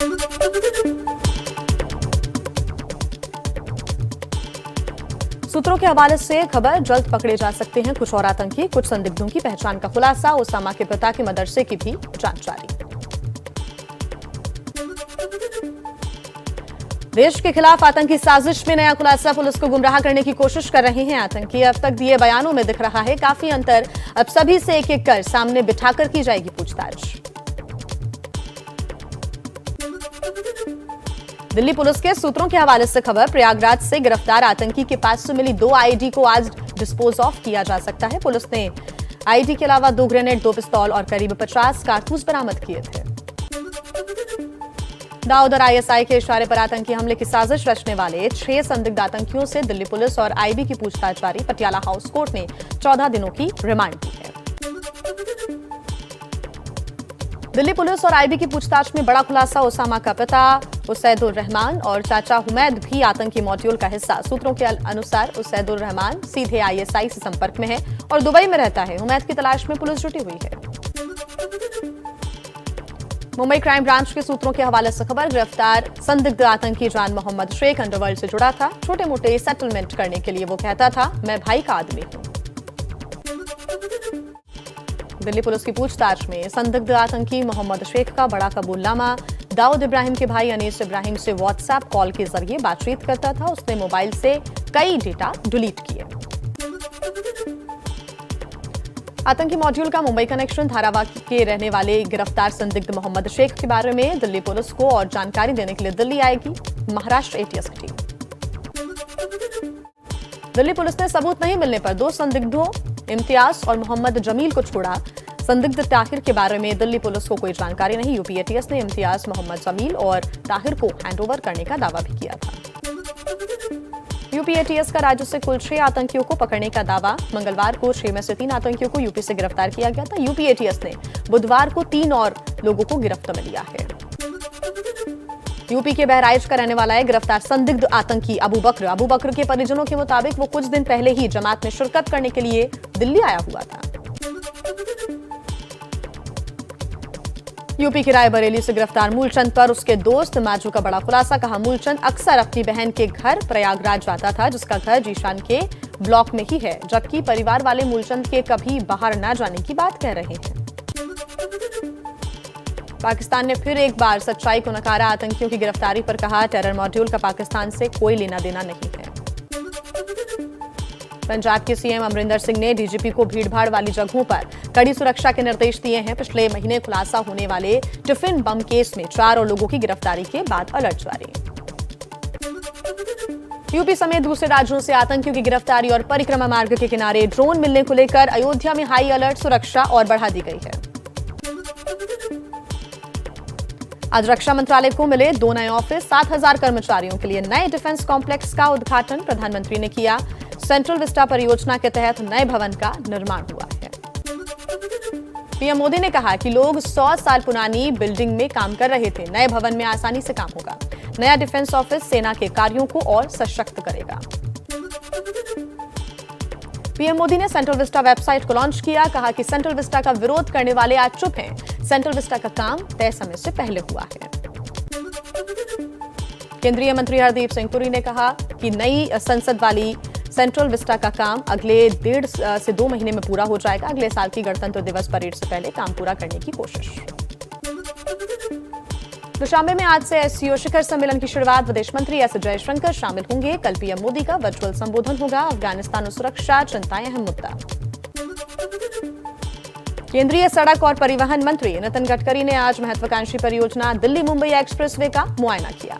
सूत्रों के हवाले से खबर, जल्द पकड़े जा सकते हैं कुछ और आतंकी। कुछ संदिग्धों की पहचान का खुलासा, ओसामा के पिता के मदरसे की भी जांच जारी। देश के खिलाफ आतंकी साजिश में नया खुलासा, पुलिस को गुमराह करने की कोशिश कर रहे हैं आतंकी। अब तक दिए बयानों में दिख रहा है काफी अंतर। अब सभी से एक एक कर सामने बिठाकर की जाएगी पूछताछ। दिल्ली पुलिस के सूत्रों के हवाले से खबर, प्रयागराज से गिरफ्तार आतंकी के पास से मिली 2 आईडी को आज डिस्पोज ऑफ किया जा सकता है। पुलिस ने आईडी के अलावा 2 ग्रेनेड, 2 पिस्तौल और करीब 50 कारतूस बरामद किए थे। दाऊद और आईएसआई के इशारे पर आतंकी हमले की साजिश रचने वाले 6 संदिग्ध आतंकियों से दिल्ली पुलिस और आईबी की पूछताछ जारी। पटियाला हाउस कोर्ट ने 14 दिनों की रिमांड दी है। दिल्ली पुलिस और आईबी की पूछताछ में बड़ा खुलासा, ओसामा का पिता उसैदुर रहमान और चाचा हुमैद भी आतंकी मॉड्यूल का हिस्सा। सूत्रों के अनुसार उसैदुर रहमान सीधे आईएसआई से संपर्क में है और दुबई में रहता है। हुमैद की तलाश में पुलिस जुटी हुई है। मुंबई क्राइम ब्रांच के सूत्रों के हवाले से खबर, गिरफ्तार संदिग्ध आतंकी जान मोहम्मद शेख अंडरवर्ल्ड से जुड़ा था। छोटे मोटे सेटलमेंट करने के लिए वो कहता था, मैं भाई का आदमी हूं। दिल्ली पुलिस की पूछताछ में संदिग्ध आतंकी मोहम्मद शेख का बड़ा कबूलनामा, दाऊद इब्राहिम के भाई अनीस इब्राहिम से व्हाट्सएप कॉल के जरिए बातचीत करता था। उसने मोबाइल से कई डेटा डिलीट किए। आतंकी मॉड्यूल का मुंबई कनेक्शन, धारावा के रहने वाले गिरफ्तार संदिग्ध मोहम्मद शेख के बारे में दिल्ली पुलिस को और जानकारी देने के लिए दिल्ली आएगी महाराष्ट्र एटीएस की टीम। दिल्ली पुलिस ने सबूत नहीं मिलने पर 2 संदिग्धों इम्तियाज और मोहम्मद जमील को छोड़ा। संदिग्ध ताहिर के बारे में दिल्ली पुलिस को कोई जानकारी नहीं। यूपी एटीएस ने इम्तियाज, मोहम्मद जमील और ताहिर को हैंडओवर करने का दावा भी किया था। यूपी एटीएस का राज्य से कुल 6 आतंकियों को पकड़ने का दावा। मंगलवार को 6 में से 3 आतंकियों को यूपी से गिरफ्तार किया गया था। यूपी एटीएस ने बुधवार को 3 और लोगों को गिरफ्त में लिया है। यूपी के बहराइच का रहने वाला है गिरफ्तार संदिग्ध आतंकी अबू बकर। अबू बकर के परिजनों के मुताबिक वो कुछ दिन पहले ही जमात में शिरकत करने के लिए दिल्ली आया हुआ था। यूपी के रायबरेली से गिरफ्तार मूलचंद पर उसके दोस्त माजू का बड़ा खुलासा, कहा मूलचंद अक्सर अपनी बहन के घर प्रयागराज जाता था, जिसका घर जीशान के ब्लॉक में ही है, जबकि परिवार वाले मूलचंद के कभी बाहर न जाने की बात कह रहे हैं। पाकिस्तान ने फिर एक बार सच्चाई को नकारा। आतंकियों की गिरफ्तारी पर कहा, टेरर मॉड्यूल का पाकिस्तान से कोई लेना देना नहीं है। पंजाब के सीएम अमरिंदर सिंह ने डीजीपी को भीड़भाड़ वाली जगहों पर कड़ी सुरक्षा के निर्देश दिए हैं। पिछले महीने खुलासा होने वाले टिफिन बम केस में 4 और लोगों की गिरफ्तारी के बाद अलर्ट जारी। यूपी समेत दूसरे राज्यों से आतंकियों की गिरफ्तारी और परिक्रमा मार्ग के किनारे ड्रोन मिलने को लेकर अयोध्या में हाई अलर्ट, सुरक्षा और बढ़ा दी गई है। आज रक्षा मंत्रालय को मिले 2 नए ऑफिस, 7,000 कर्मचारियों के लिए नए डिफेंस कॉम्प्लेक्स का उद्घाटन प्रधानमंत्री ने किया। सेंट्रल विस्टा परियोजना के तहत नए भवन का निर्माण हुआ है। पीएम मोदी ने कहा कि लोग 100 साल पुरानी बिल्डिंग में काम कर रहे थे, नए भवन में आसानी से काम होगा। नया डिफेंस ऑफिस सेना के कार्यों को और सशक्त करेगा। पीएम मोदी ने सेंट्रल विस्टा वेबसाइट को लॉन्च किया, कहा कि सेंट्रल विस्टा का विरोध करने वाले आज चुप हैं। सेंट्रल विस्टा का काम तय समय से पहले हुआ है। केंद्रीय मंत्री हरदीप सिंह पुरी ने कहा कि नई संसद वाली सेंट्रल विस्टा का काम अगले 1.5 से 2 महीने में पूरा हो जाएगा। अगले साल की गणतंत्र दिवस परेड से पहले काम पूरा करने की कोशिश। दुशांबे में आज से एससीओ शिखर सम्मेलन की शुरुआत। विदेश मंत्री एस जयशंकर शामिल होंगे। कल पीएम मोदी का वर्चुअल संबोधन होगा। अफगानिस्तान और सुरक्षा चिंताएं अहम मुद्दा। केंद्रीय सड़क और परिवहन मंत्री नितिन गडकरी ने आज महत्वाकांक्षी परियोजना दिल्ली मुंबई एक्सप्रेसवे का मुआयना किया।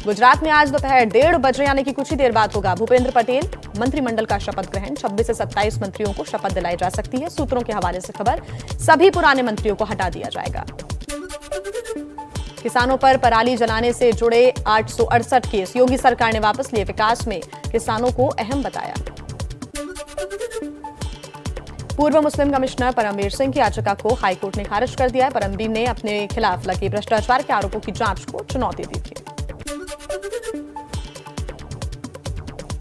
गुजरात में आज दोपहर 1:30 बजे यानी कि कुछ ही देर बाद होगा भूपेंद्र पटेल मंत्रिमंडल का शपथ ग्रहण। 26 से 27 मंत्रियों को शपथ दिलाई जा सकती है। सूत्रों के हवाले से खबर, सभी पुराने मंत्रियों को हटा दिया जाएगा। किसानों पर पराली जलाने से जुड़े 868 केस योगी सरकार ने वापस लिए। विकास में किसानों को अहम बताया। पूर्व मुस्लिम कमिश्नर परमवीर सिंह की याचिका को हाईकोर्ट ने खारिज कर दिया है। परमवीर ने अपने खिलाफ लगे भ्रष्टाचार के आरोपों की जांच को चुनौती दी थी।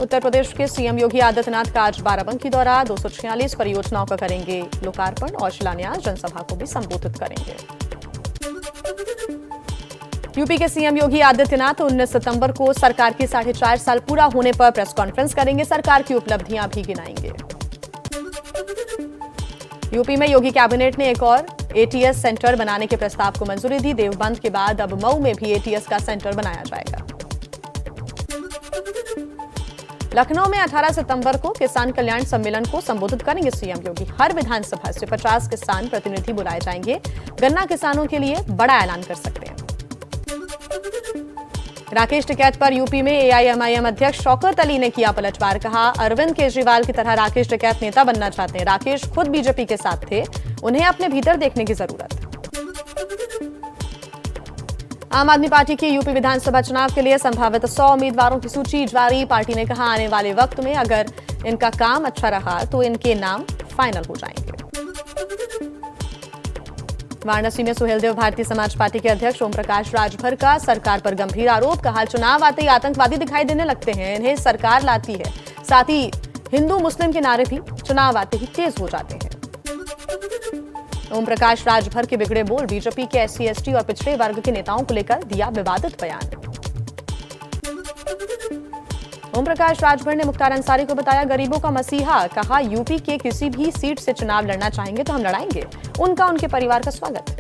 उत्तर प्रदेश के सीएम योगी आदित्यनाथ का आज बाराबंकी दौरा। 246 परियोजनाओं का करेंगे लोकार्पण और शिलान्यास। जनसभा को भी संबोधित करेंगे। यूपी के सीएम योगी आदित्यनाथ 19 सितंबर को सरकार के 4.5 साल पूरा होने पर प्रेस कॉन्फ्रेंस करेंगे। सरकार की उपलब्धियां भी गिनाएंगे। यूपी में योगी कैबिनेट ने एक और एटीएस सेंटर बनाने के प्रस्ताव को मंजूरी दी। देवबंद के बाद अब मऊ में भी एटीएस का सेंटर बनाया जाएगा। लखनऊ में 18 सितंबर को किसान कल्याण सम्मेलन को संबोधित करेंगे सीएम योगी। हर विधानसभा से 50 किसान प्रतिनिधि बुलाए जाएंगे। गन्ना किसानों के लिए बड़ा ऐलान कर सकते हैं। राकेश टिकैत पर यूपी में एआईएमआईएम अध्यक्ष शौकत अली ने किया पलटवार। कहा, अरविंद केजरीवाल की तरह राकेश टिकैत नेता बनना चाहते हैं। राकेश खुद बीजेपी के साथ थे, उन्हें अपने भीतर देखने की जरूरत। आम आदमी पार्टी की यूपी विधानसभा चुनाव के लिए संभावित 100 उम्मीदवारों की सूची जारी। पार्टी ने कहा, आने वाले वक्त में अगर इनका काम अच्छा रहा तो इनके नाम फाइनल हो जाएंगे। वाराणसी में सुहेलदेव भारतीय समाज पार्टी के अध्यक्ष ओम प्रकाश राजभर का सरकार पर गंभीर आरोप। कहा, चुनाव आते ही आतंकवादी दिखाई देने लगते हैं, इन्हें सरकार लाती है। साथ ही हिंदू मुस्लिम के नारे भी चुनाव आते ही तेज हो जाते हैं। ओम प्रकाश राजभर के बिगड़े बोल। बीजेपी के एससी एसटी और पिछड़े वर्ग के नेताओं को लेकर दिया विवादित बयान। ओम प्रकाश राजभर ने मुख्तार अंसारी को बताया गरीबों का मसीहा। कहा, यूपी के किसी भी सीट से चुनाव लड़ना चाहेंगे तो हम लड़ाएंगे। उनका उनके परिवार का स्वागत।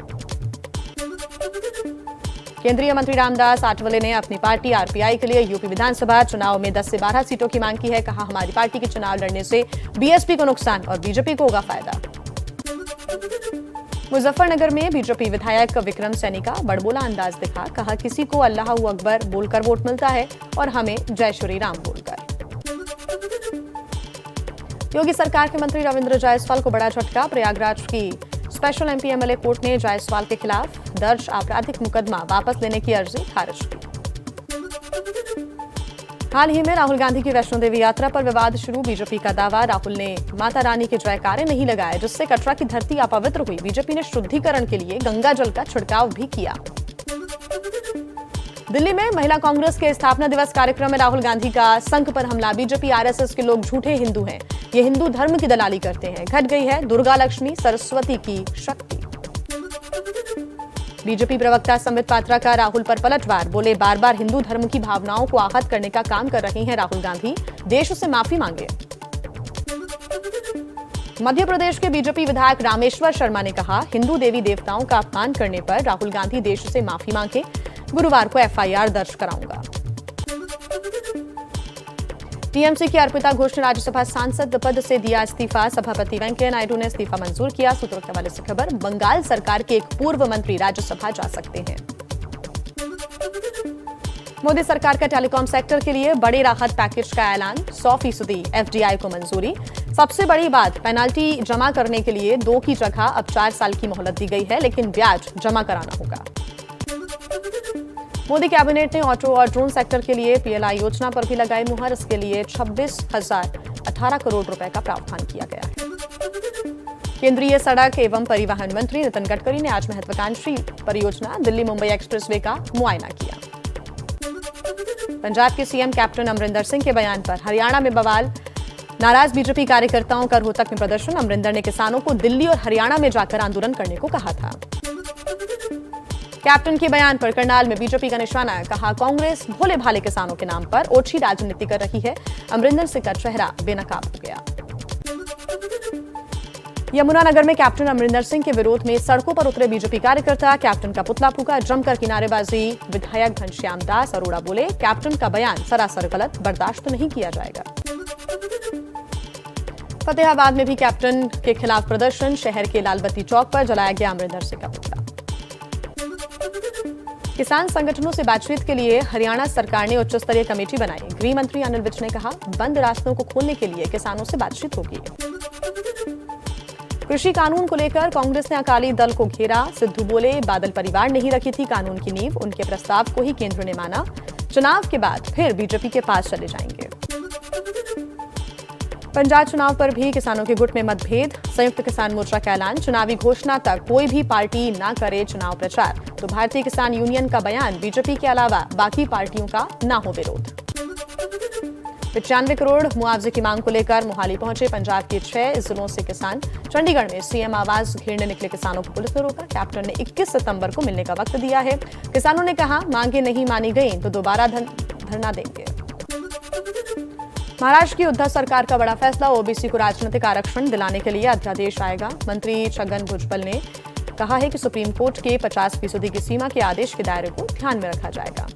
केंद्रीय मंत्री रामदास आठवले ने अपनी पार्टी आरपीआई के लिए यूपी विधानसभा चुनाव में 10 से 12 सीटों की मांग की है। कहा, हमारी पार्टी के चुनाव लड़ने से बीएसपी को नुकसान और बीजेपी को होगा फायदा। मुजफ्फरनगर में बीजेपी विधायक विक्रम सैनी का बड़बोला अंदाज दिखा। कहा, किसी को अल्लाह अकबर बोलकर वोट मिलता है और हमें जय श्री राम बोलकर। योगी सरकार के मंत्री रविंद्र जायसवाल को बड़ा झटका। प्रयागराज की स्पेशल एमपी एमएलए कोर्ट ने जायसवाल के खिलाफ दर्ज आपराधिक मुकदमा वापस लेने की अर्जी खारिज की। हाल ही में राहुल गांधी की वैष्णो देवी यात्रा पर विवाद शुरू। बीजेपी का दावा, राहुल ने माता रानी के जयकारे नहीं लगाए, जिससे कटरा की धरती अपवित्र हुई। बीजेपी ने शुद्धिकरण के लिए गंगा जल का छिड़काव भी किया। दिल्ली में महिला कांग्रेस के स्थापना दिवस कार्यक्रम में राहुल गांधी का संघ पर हमला। बीजेपी आरएसएस के लोग झूठे हिंदू हैं, ये हिंदू धर्म की दलाली करते हैं। घट गई है दुर्गा लक्ष्मी सरस्वती की शक्ति। बीजेपी प्रवक्ता संबित पात्रा का राहुल पर पलटवार। बोले, बार बार हिंदू धर्म की भावनाओं को आहत करने का काम कर रहे हैं राहुल गांधी, देश से माफी मांगे। मध्य प्रदेश के बीजेपी विधायक रामेश्वर शर्मा ने कहा, हिंदू देवी देवताओं का अपमान करने पर राहुल गांधी देश से माफी मांगे। गुरुवार को एफआईआर दर्ज कराऊंगा। टीएमसी की अर्पिता घोष ने राज्यसभा सांसद पद से दिया इस्तीफा। सभापति वेंकैया नायडू ने इस्तीफा मंजूर किया। सूत्रों के हवाले से खबर, बंगाल सरकार के एक पूर्व मंत्री राज्यसभा जा सकते हैं। मोदी सरकार का टेलीकॉम सेक्टर के लिए बड़े राहत पैकेज का ऐलान। 100% एफडीआई को मंजूरी। सबसे बड़ी बात, पेनाल्टी जमा करने के लिए 2 की जगह अब 4 साल की मोहलत दी गई है, लेकिन ब्याज जमा कराना होगा। मोदी कैबिनेट ने ऑटो और ड्रोन सेक्टर के लिए पीएलआई योजना पर भी लगाई मुहर। इसके लिए 26,018 करोड़ रुपए का प्रावधान किया गया है। केंद्रीय सड़क एवं परिवहन मंत्री नितिन गडकरी ने आज महत्वाकांक्षी परियोजना दिल्ली मुंबई एक्सप्रेसवे का मुआयना किया। पंजाब के सीएम कैप्टन अमरिंदर सिंह के बयान पर हरियाणा में बवाल। नाराज बीजेपी कार्यकर्ताओं का रोहतक में प्रदर्शन। अमरिंदर ने किसानों को दिल्ली और हरियाणा में जाकर आंदोलन करने को कहा था। कैप्टन के बयान पर करनाल में बीजेपी का निशाना। कहा, कांग्रेस भोले भाले किसानों के नाम पर ओछी राजनीति कर रही है। अमरिंदर सिंह का चेहरा बेनकाब हो गया। यमुनानगर में कैप्टन अमरिंदर सिंह के विरोध में सड़कों पर उतरे बीजेपी कार्यकर्ता। कैप्टन का पुतला फूका, जमकर की नारेबाजी। विधायक घनश्याम दास अरोड़ा बोले, कैप्टन का बयान सरासर गलत, बर्दाश्त नहीं किया जाएगा। फतेहाबाद में भी कैप्टन के खिलाफ प्रदर्शन। शहर के लालबत्ती चौक पर जलाया गया अमरिंदर सिंह का पुतला। किसान संगठनों से बातचीत के लिए हरियाणा सरकार ने उच्च स्तरीय कमेटी बनाई। गृह मंत्री अनिल विज ने कहा, बंद रास्तों को खोलने के लिए किसानों से बातचीत होगी। कृषि कानून को लेकर कांग्रेस ने अकाली दल को घेरा। सिद्धू बोले, बादल परिवार ने ही रखी थी कानून की नींव, उनके प्रस्ताव को ही केंद्र ने माना। चुनाव के बाद फिर बीजेपी के पास चले जाएंगे। पंजाब चुनाव पर भी किसानों के गुट में मतभेद। संयुक्त किसान मोर्चा का ऐलान, चुनावी घोषणा तक कोई भी पार्टी ना करे चुनाव प्रचार। तो भारतीय किसान यूनियन का बयान, बीजेपी के अलावा बाकी पार्टियों का ना हो विरोध। 95 करोड़ मुआवजे की मांग को लेकर मोहाली पहुंचे पंजाब के 6 जिलों से किसान। चंडीगढ़ में सीएम आवास घेरने निकले किसानों को पुलिस ने रोका। कैप्टन ने 21 सितंबर को मिलने का वक्त दिया है। किसानों ने कहा मांगे नहीं मानी गई तो दोबारा धरना देंगे। महाराष्ट्र की उद्धव सरकार का बड़ा फैसला, ओबीसी को राजनीतिक आरक्षण दिलाने के लिए अध्यादेश आएगा। मंत्री छगन भुजबल ने कहा है कि सुप्रीम कोर्ट के 50% की सीमा के आदेश के दायरे को ध्यान में रखा जाएगा।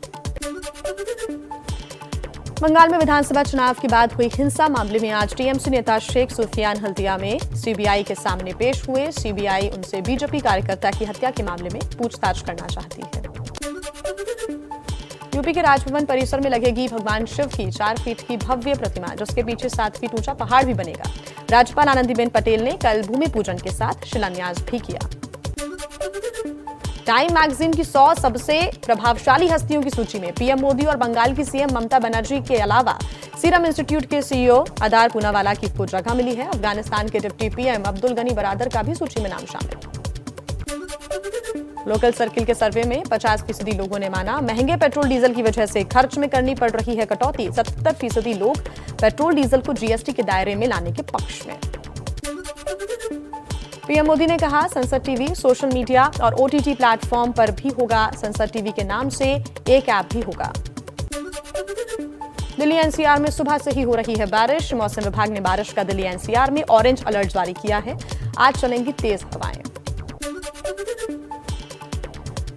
बंगाल में विधानसभा चुनाव के बाद हुई हिंसा मामले में आज टीएमसी नेता शेख सुफियान हल्दिया में सीबीआई के सामने पेश हुए। सीबीआई उनसे बीजेपी कार्यकर्ता की हत्या के मामले में पूछताछ करना चाहती है। यूपी के राजभवन परिसर में लगेगी भगवान शिव की 4 फीट की भव्य प्रतिमा, जिसके पीछे 7 फीट ऊंचा पहाड़ भी बनेगा। राज्यपाल आनंदीबेन पटेल ने कल भूमि पूजन के साथ शिलान्यास भी किया। टाइम मैगजीन की 100 सबसे प्रभावशाली हस्तियों की सूची में पीएम मोदी और बंगाल की सीएम ममता बनर्जी के अलावा सीरम इंस्टीट्यूट के सीईओ अदार पूनावाला की को जगह मिली है। अफगानिस्तान के डिप्टी पीएम अब्दुल गनी बरादर का भी सूची में नाम शामिल। लोकल सर्किल के सर्वे में 50% लोगों ने माना महंगे पेट्रोल डीजल की वजह से खर्च में करनी पड़ रही है कटौती। 70% लोग पेट्रोल डीजल को जीएसटी के दायरे में लाने के पक्ष में। पीएम मोदी ने कहा संसद टीवी सोशल मीडिया और ओटीटी प्लेटफॉर्म पर भी होगा। संसद टीवी के नाम से एक ऐप भी होगा। दिल्ली एनसीआर में सुबह से ही हो रही है बारिश। मौसम विभाग ने बारिश का दिल्ली एनसीआर में ऑरेंज अलर्ट जारी किया है। आज चलेंगी तेज हवाएं।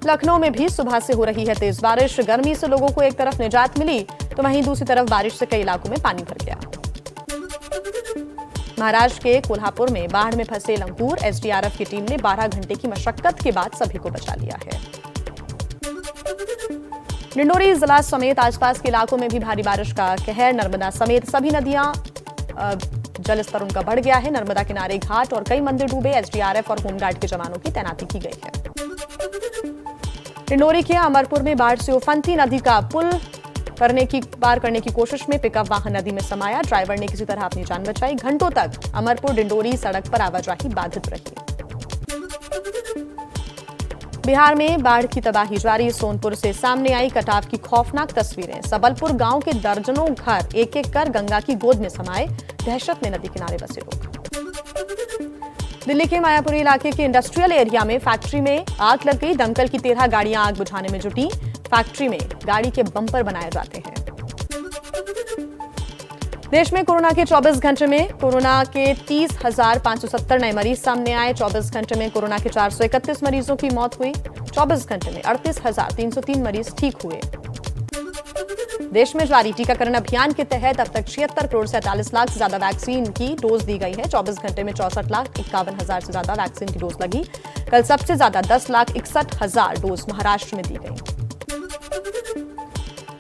लखनऊ में भी सुबह से हो रही है तेज बारिश। गर्मी से लोगों को एक तरफ निजात मिली तो वहीं दूसरी तरफ बारिश से कई इलाकों में पानी भर गया। महाराष्ट्र के कोल्हापुर में बाढ़ में फंसे लंगूर एसडीआरएफ की टीम ने 12 घंटे की मशक्कत के बाद सभी को बचा लिया है। डिंडोरी जिला समेत आसपास के इलाकों में भी भारी बारिश का कहर। नर्मदा समेत सभी नदियां जलस्तर उनका बढ़ गया है। नर्मदा किनारे घाट और कई मंदिर डूबे। एसडीआरएफ और होमगार्ड के जवानों की तैनाती की गई है। डिंडोरी के अमरपुर में बाढ़ से उफनती नदी का पुल पार करने की कोशिश में पिकअप वाहन नदी में समाया। ड्राइवर ने किसी तरह अपनी जान बचाई। घंटों तक अमरपुर डिंडोरी सड़क पर आवाजाही बाधित रही। बिहार में बाढ़ की तबाही जारी। सोनपुर से सामने आई कटाव की खौफनाक तस्वीरें। सबलपुर गांव के दर्जनों घर एक एक कर गंगा की गोद में समाये। दहशत में नदी किनारे बसे लोग। दिल्ली के मायापुरी इलाके के इंडस्ट्रियल एरिया में फैक्ट्री में आग लग गई। दमकल की 13 गाड़ियां आग बुझाने में जुटी। फैक्ट्री में गाड़ी के बम्पर बनाए जाते हैं। देश में कोरोना के 24 घंटे में कोरोना के 30,570 नए मरीज सामने आए। 24 घंटे में कोरोना के 431 मरीजों की मौत हुई। 24 घंटे में 38,303 मरीज ठीक हुए। देश में जारी टीकाकरण अभियान के तहत अब तक 76 करोड़ 47 लाख से ज्यादा वैक्सीन की डोज दी गई है। 24 घंटे में 64,51,000 से ज्यादा वैक्सीन की डोज लगी। कल सबसे ज्यादा 10,61,000 डोज महाराष्ट्र में दी गई।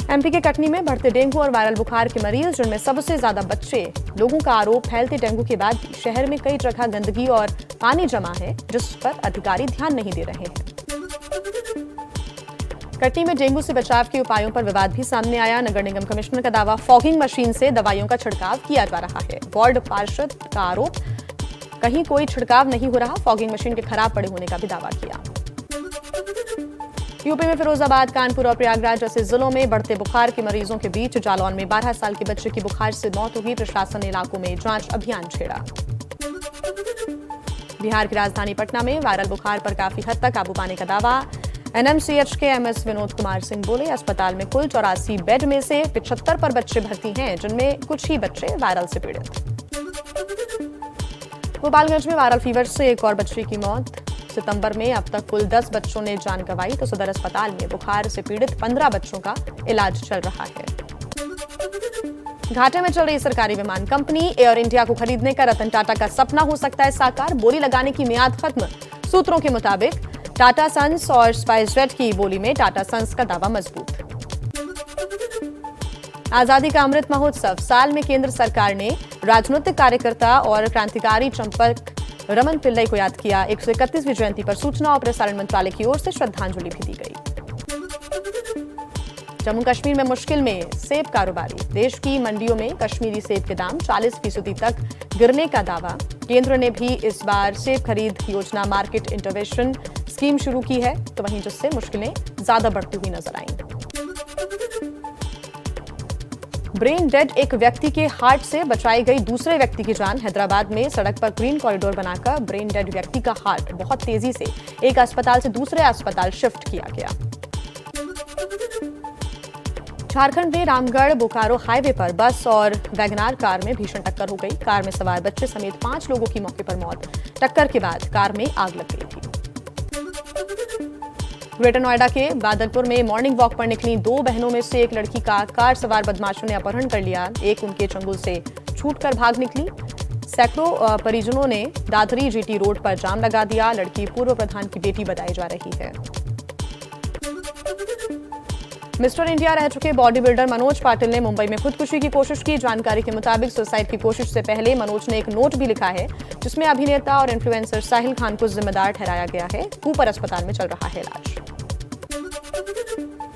एमपी के कटनी में बढ़ते डेंगू और वायरल बुखार के मरीज, जिनमें सबसे ज्यादा बच्चे। लोगों का आरोप फैलते डेंगू के बाद भी शहर में कई जगह गंदगी और पानी जमा है, जिस पर अधिकारी ध्यान नहीं दे रहे हैं। कटनी में डेंगू से बचाव के उपायों पर विवाद भी सामने आया। नगर निगम कमिश्नर का दावा, फॉगिंग मशीन से दवाइयों का छिड़काव किया जा रहा है। वार्ड पार्षद का आरोप, कहीं कोई छिड़काव नहीं हो रहा। फॉगिंग मशीन के खराब पड़े होने का भी दावा किया। यूपी में फिरोजाबाद, कानपुर और प्रयागराज जैसे जिलों में बढ़ते बुखार के मरीजों के बीच जालौन में 12 साल के बच्चे की बुखार से मौत हो गई। प्रशासन ने इलाकों में जांच अभियान छेड़ा। बिहार की राजधानी पटना में वायरल बुखार पर काफी हद तक काबू पाने का दावा। एनएमसीएच के एमएस विनोद कुमार सिंह बोले, अस्पताल में कुल 84 बेड में से 75 पर बच्चे भर्ती हैं, जिनमें कुछ ही बच्चे वायरल से पीड़ित। गोपालगंज में वायरल फीवर से एक और बच्चे की मौत। सितंबर में अब तक कुल 10 बच्चों ने जान गंवाई, तो सदर अस्पताल में बुखार से पीड़ित 15 बच्चों का इलाज चल रहा है। घाटे में चल रही सरकारी विमान कंपनी एयर इंडिया को खरीदने का रतन टाटा का सपना हो सकता है साकार। बोली लगाने की मियाद खत्म। सूत्रों के मुताबिक टाटा सन्स और स्पाइसजेट की बोली में टाटा सन्स का दावा मजबूत। आजादी का अमृत महोत्सव। साल में केंद्र सरकार ने राजनीतिक कार्यकर्ता और क्रांतिकारी चंपक रमन पिल्लई को याद किया। 131वीं जयंती पर सूचना और प्रसारण मंत्रालय की ओर से श्रद्धांजलि भी दी गई। जम्मू कश्मीर में मुश्किल में सेब कारोबारी। देश की मंडियों में कश्मीरी सेब के दाम 40% तक गिरने का दावा। केंद्र ने भी इस बार सेब खरीद योजना मार्केट इंटरवेंशन स्कीम शुरू की है, तो वहीं जिससे मुश्किलें ज्यादा बढ़ती हुई नजर आईं। ब्रेन डेड एक व्यक्ति के हार्ट से बचाई गई दूसरे व्यक्ति की जान। हैदराबाद में सड़क पर ग्रीन कॉरिडोर बनाकर ब्रेन डेड व्यक्ति का हार्ट बहुत तेजी से एक अस्पताल से दूसरे अस्पताल शिफ्ट किया गया। झारखंड में रामगढ़ बोकारो हाईवे पर बस और वैगनार कार में भीषण टक्कर हो गई। कार में सवार बच्चे समेत 5 लोगों की मौके पर मौत। टक्कर के बाद कार में आग लग गई थी। ग्रेटर नोएडा के बादलपुर में मॉर्निंग वॉक पर निकली 2 बहनों में से एक लड़की का कार सवार बदमाशों ने अपहरण कर लिया। एक उनके चंगुल से छूटकर भाग निकली। सैकड़ों परिजनों ने दादरी जीटी रोड पर जाम लगा दिया। लड़की पूर्व प्रधान की बेटी बताई जा रही है। मिस्टर इंडिया रह चुके बॉडी बिल्डर मनोज पाटिल ने मुंबई में खुदकुशी की कोशिश की। जानकारी के मुताबिक सुसाइड की कोशिश से पहले मनोज ने एक नोट भी लिखा है, जिसमें अभिनेता और इन्फ्लुएंसर साहिल खान को जिम्मेदार ठहराया गया है। कूपर अस्पताल में चल रहा है इलाज।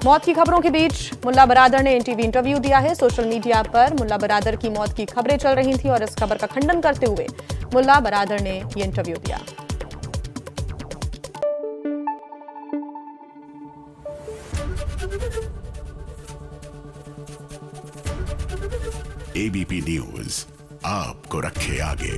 मौत की खबरों के बीच मुल्ला बरादर ने एनटीवी इंटरव्यू दिया है। सोशल मीडिया पर मुल्ला बरादर की मौत की खबरें चल रही थी और इस खबर का खंडन करते हुए मुल्ला बरादर ने ये इंटरव्यू दिया। एबीपी न्यूज आपको रखे आगे।